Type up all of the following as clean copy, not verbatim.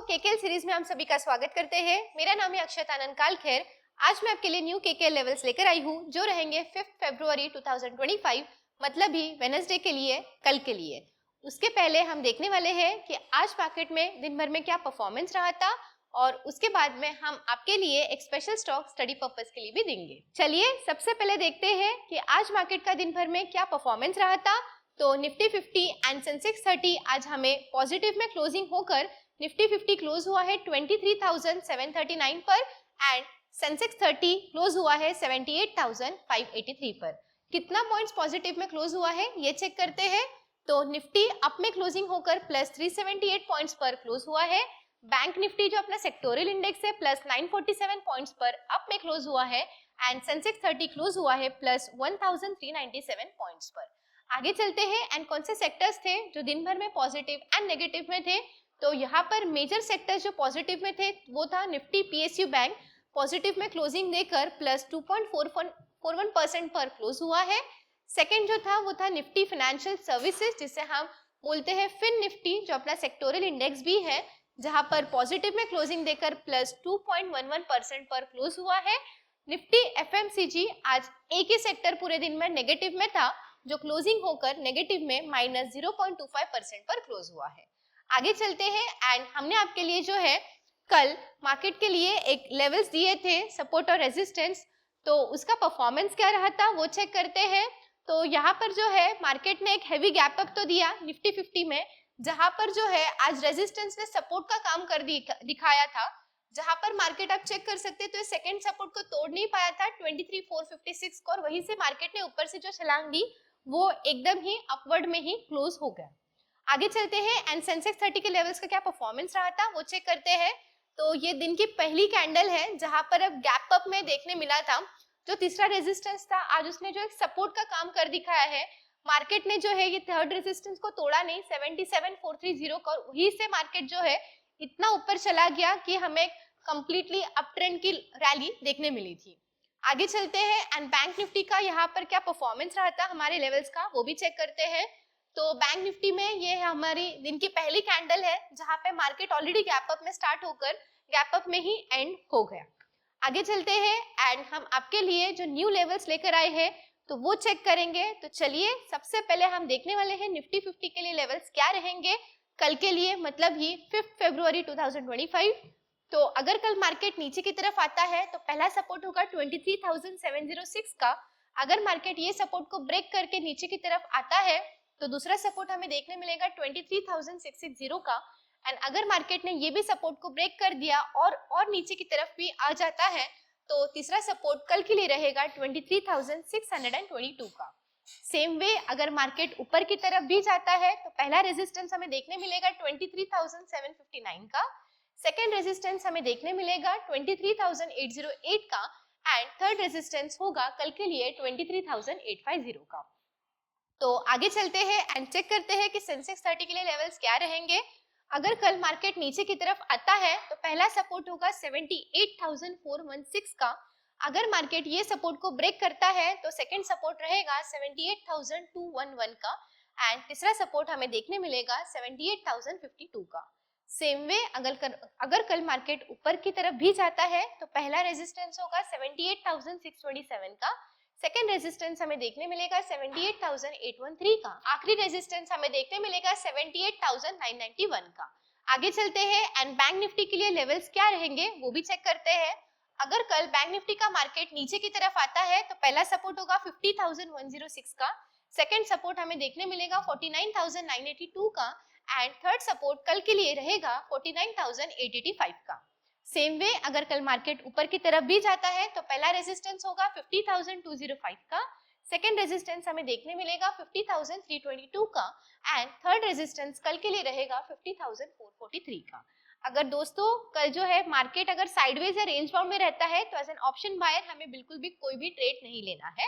KKL series में हम सभी का स्वागत करते हैं। मेरा नाम है अक्षत आनंद कालखेर। आज मैं आपके लिए न्यू केकेएल लेवल्स लेकर आई हूँ जो रहेंगे 5 फरवरी 2025, मतलब ही वेडनेसडे के लिए, कल के लिए। उसके पहले हम देखने वाले हैं कि आज मार्केट में दिन भर में क्या परफॉर्मेंस रहा था और उसके बाद में हम आपके लिए एक स्पेशल स्टॉक स्टडी पर्पस के लिए भी देंगे। चलिए सबसे पहले देखते हैं कि आज मार्केट का दिन भर में क्या परफॉर्मेंस रहा था। तो निफ्टी 50 एंड सेंसेक्स 30 आज हमें पॉजिटिव में क्लोजिंग होकर निफ्टी 50 क्लोज हुआ है 23,739 पर एंड सेंसेक्स 30 क्लोज हुआ है 78,583 पर। कितना पॉइंट्स पॉजिटिव में क्लोज हुआ है ये चेक करते हैं। तो निफ्टी अप में क्लोजिंग होकर प्लस 378 पॉइंट्स पर क्लोज हुआ है। बैंक निफ्टी जो अपना सेक्टोरियल इंडेक्स है प्लस 947 पॉइंट्स पर अप में क्लोज हुआ है एंड सेंसेक्स 30 क्लोज हुआ है प्लस 1397 पॉइंट्स पर। आगे चलते हैं एंड कौन से सेक्टर्स थे जो दिन भर में पॉजिटिव एंड नेगेटिव में थे। तो यहाँ पर मेजर सेक्टर्स जो पॉजिटिव में थे वो था निफ्टी पीएसयू बैंक, पॉजिटिव में क्लोजिंग देकर प्लस 2.41% पर क्लोज हुआ है। सेकंड जो था वो था निफ्टी फाइनेंशियल सर्विसेज, जिसे हम बोलते हैं फिन निफ्टी, जो अपना सेक्टोरियल इंडेक्स भी है, जहां पर पॉजिटिव में क्लोजिंग देकर प्लस 2.11% पर क्लोज हुआ है। निफ्टी एफएमसीजी आज एक ही सेक्टर पूरे दिन में नेगेटिव में था, जो क्लोजिंग होकर नेगेटिव में माइनस 0.25% पर क्लोज हुआ है। आगे चलते हैं एंड हमने आपके लिए जो है कल मार्केट के लिए एक लेवल्स दिए थे सपोर्ट और रेजिस्टेंस, तो उसका परफॉर्मेंस क्या रहा था वो चेक करते हैं। तो यहाँ पर जो है मार्केट ने एक हैवी गैप अप तो दिया निफ्टी 50 में, जहां पर जो है आज रेजिस्टेंस ने सपोर्ट का काम कर दिखाया था, जहां पर मार्केट आप चेक कर सकते हैं तो सेकंड सपोर्ट को तोड़ नहीं पाया था 23,456 को, और वहीं से मार्केट ने ऊपर से जो छलांग दी वो एकदम ही अपवर्ड में ही क्लोज हो गया। आगे चलते हैं एंड सेंसेक्स 30 के लेवल्स का क्या परफॉर्मेंस रहा था वो चेक करते हैं। तो ये दिन की पहली कैंडल है जहां पर अब गैप अप में देखने मिला था। जो तीसरा रेजिस्टेंस था आज उसने जो एक सपोर्ट का काम कर दिखाया है। मार्केट ने जो है ये थर्ड रेजिस्टेंस को तोड़ा नहीं 77,430 को, वहीं से मार्केट जो है इतना ऊपर चला गया कि हमें कंप्लीटली अप ट्रेंड की रैली देखने मिली थी। आगे चलते हैं एंड बैंक निफ्टी का यहाँ पर क्या परफॉर्मेंस रहा था हमारे लेवल्स का वो भी चेक करते हैं। तो बैंक निफ्टी में ये हमारी दिन की पहली कैंडल है जहां पे मार्केट ऑलरेडी गैप अप में स्टार्ट होकर गैप अप में ही एंड हो गया। आगे चलते हैं एंड हम आपके लिए जो न्यू लेवल्स लेकर आए हैं तो वो चेक करेंगे। तो चलिए सबसे पहले हम देखने वाले हैं निफ्टी 50 के लिए लेवल्स क्या रहेंगे कल के लिए, मतलब ही 5 फरवरी 2025। तो अगर कल मार्केट नीचे की तरफ आता है तो पहला सपोर्ट होगा 23,706 का। अगर मार्केट ये सपोर्ट को ब्रेक करके नीचे की तरफ आता है तो दूसरा सपोर्ट हमें देखने मिलेगा 23,660 का। एंड अगर मार्केट ने ये भी सपोर्ट को ब्रेक कर दिया और नीचे की तरफ भी आ जाता है तो तीसरा सपोर्ट कल के लिए रहेगा 23,622 का। सेम वे अगर मार्केट ऊपर की तरफ भी जाता है तो पहला रेजिस्टेंस हमें देखने मिलेगा 23,759 का, सेकेंड रेजिस्टेंस हमें देखने मिलेगा 23,808 का एंड थर्ड रेजिस्टेंस होगा कल के लिए 23,850 का। तो आगे चलते हैं एंड चेक करते हैं कि सेंसेक्स 30 के लिए लेवल्स क्या रहेंगे। अगर कल मार्केट नीचे की तरफ आता है तो पहला सपोर्ट होगा 78,416 का। अगर मार्केट ये सपोर्ट को ब्रेक करता है तो सेकंड सपोर्ट रहेगा 78,211 का एंड तीसरा सपोर्ट हमें देखने मिलेगा 78,052 का। सेम वे अगर कल मार्केट ऊपर की तरफ भी जाता है तो पहला रेजिस्टेंस होगा 78,627 का, सेकेंड रेजिस्टेंस हमें देखने मिलेगा 78,813 का, आखिरी रेजिस्टेंस हमें देखने मिलेगा 78,991 का। आगे चलते हैं एंड बैंक निफ्टी के लिए लेवल्स क्या रहेंगे वो भी चेक करते हैं। अगर कल बैंक निफ्टी का मार्केट नीचे की तरफ आता है तो पहला सपोर्ट होगा 50,106 का, सेकेंड सपोर्ट हमें देखने मिलेगा 49,982 का एंड थर्ड सपोर्ट कल के लिए रहेगा 49,885 का। सेम वे अगर कल मार्केट ऊपर की तरफ भी जाता है तो पहला रेजिस्टेंस होगा 50,205 का, सेकेंड रेजिस्टेंस हमें देखने मिलेगा 50,322 का एंड थर्ड रेजिस्टेंस कल के लिए रहेगा 50,443 का। अगर दोस्तों कल जो है मार्केट अगर साइडवेज या रेंज बाउंड में रहता है तो एज एन ऑप्शन बायर हमें बिल्कुल भी कोई भी ट्रेड नहीं लेना है।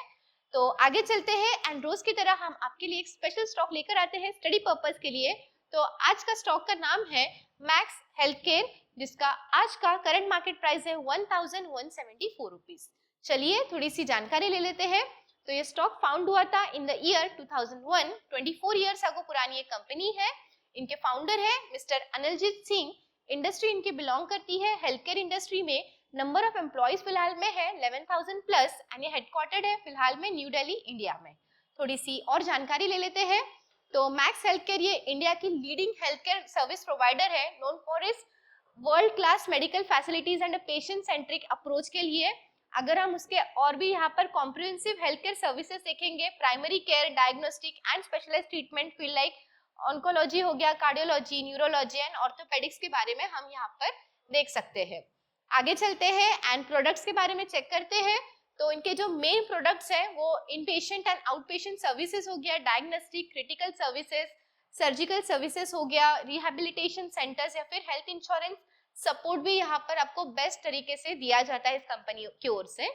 तो आगे चलते हैं एंड रोज की तरह हम आपके लिए एक स्पेशल स्टॉक लेकर आते हैं स्टडी पर्पस के लिए। तो आज का स्टॉक का नाम है मैक्स हेल्थकेयर, जिसका आज का करंट मार्केट प्राइस है 1,174 रुपीज। चलिए थोड़ी सी जानकारी ले लेते हैं। तो ये स्टॉक फाउंड हुआ था in the year 2001, 24 years ago पुरानी ये कंपनी है। इनके फाउंडर है मिस्टर अनिलजीत सिंह। इंडस्ट्री इनकी बिलोंग करती है हेल्थ केयर इंडस्ट्री में। नंबर ऑफ एम्प्लॉइज फिलहाल में है 11,000 प्लस एंड ये हेडक्वार्टर्ड है फिलहाल में न्यू दिल्ली इंडिया में। थोड़ी सी और जानकारी ले लेते हैं। तो मैक्स हेल्थ केयर ये इंडिया की leading health care service provider है, known for is world class medical facilities and patient centric approach के लिए। अगर हम उसके और भी यहाँ पर कॉम्प्रिहेंसिव हेल्थ केयर सर्विसेज देखेंगे, primary care, diagnostic and specialized treatment field like oncology हो गया, कार्डियोलॉजी, न्यूरोलॉजी एंड ऑर्थोपेडिक्स के बारे में हम यहाँ पर देख सकते हैं। आगे चलते हैं एंड प्रोडक्ट्स के बारे में चेक करते हैं। तो इनके जो मेन प्रोडक्ट्स हैं वो in patient and out patient services हो गया, diagnostic, critical services, surgical services हो गया, रिहैबिलिटेशन सेंटर्स या फिर हेल्थ इंश्योरेंस सपोर्ट भी यहाँ पर आपको बेस्ट तरीके से दिया जाता है इस कंपनी की ओर से।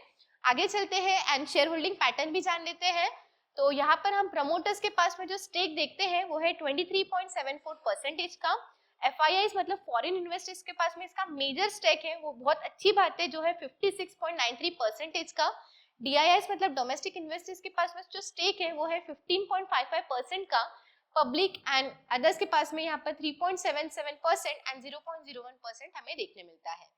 आगे चलते हैं एंड शेयर होल्डिंग पैटर्न भी जान लेते हैं। तो यहाँ पर हम प्रमोटर्स के पास में जो स्टेक देखते हैं वो है 23.74% का। FIIs मतलब फॉरेन इन्वेस्टर्स के पास में इसका मेजर स्टेक है, वो बहुत अच्छी बात है, जो है 56.93% का। DIIs मतलब डोमेस्टिक इन्वेस्टर्स के पास में जो स्टेक है वो है 15.55% का। पब्लिक एंड अदर्स के पास में यहाँ पर 3.77% एंड 0.01% हमें देखने मिलता है।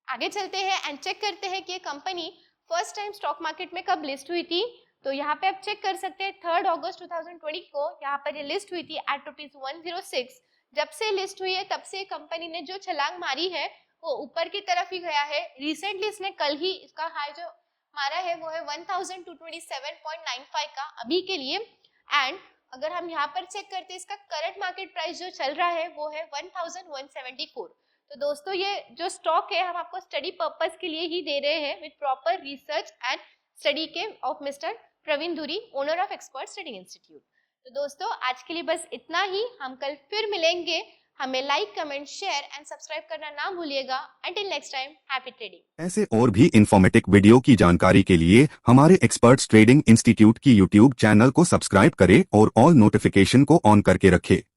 आगे चलते हैं एंड चेक करते हैं कि ये company first time stock market में कब लिस्ट हुई थी। तो यहाँ पे आप चेक कर सकते हैं 3 अगस्त 2020 को यहाँ पर ये लिस्ट हुई थी एट ₹106। जब से लिस्ट हुई है तब से कंपनी ने जो छलांग मारी है वो ऊपर की तरफ ही गया है। रिसेंटली इसने कल ही इसका हाई जो मारा है वो है 1227.95 का अभी के लिए। एंड अगर हम यहाँ पर चेक करते हैं इसका करंट मार्केट प्राइस जो चल रहा है वो है 1174। तो दोस्तों ये जो स्टॉक है हम आपको स्टडी पर्पस के लिए ही दे रहे हैं with proper research and study के ऑफ मिस्टर प्रवीण धुरी, owner of expert study institute. तो दोस्तों आज के लिए बस इतना ही, हम कल फिर मिलेंगे। हमें like, comment, share and subscribe करना ना भूलिएगा। Until next time, happy trading. ऐसे और भी इंफॉर्मेटिव वीडियो की जानकारी के लिए हमारे एक्सपर्ट्स ट्रेडिंग इंस्टीट्यूट की यूट्यूब चैनल को सब्सक्राइब करें और ऑल नोटिफिकेशन को ऑन करके रखें।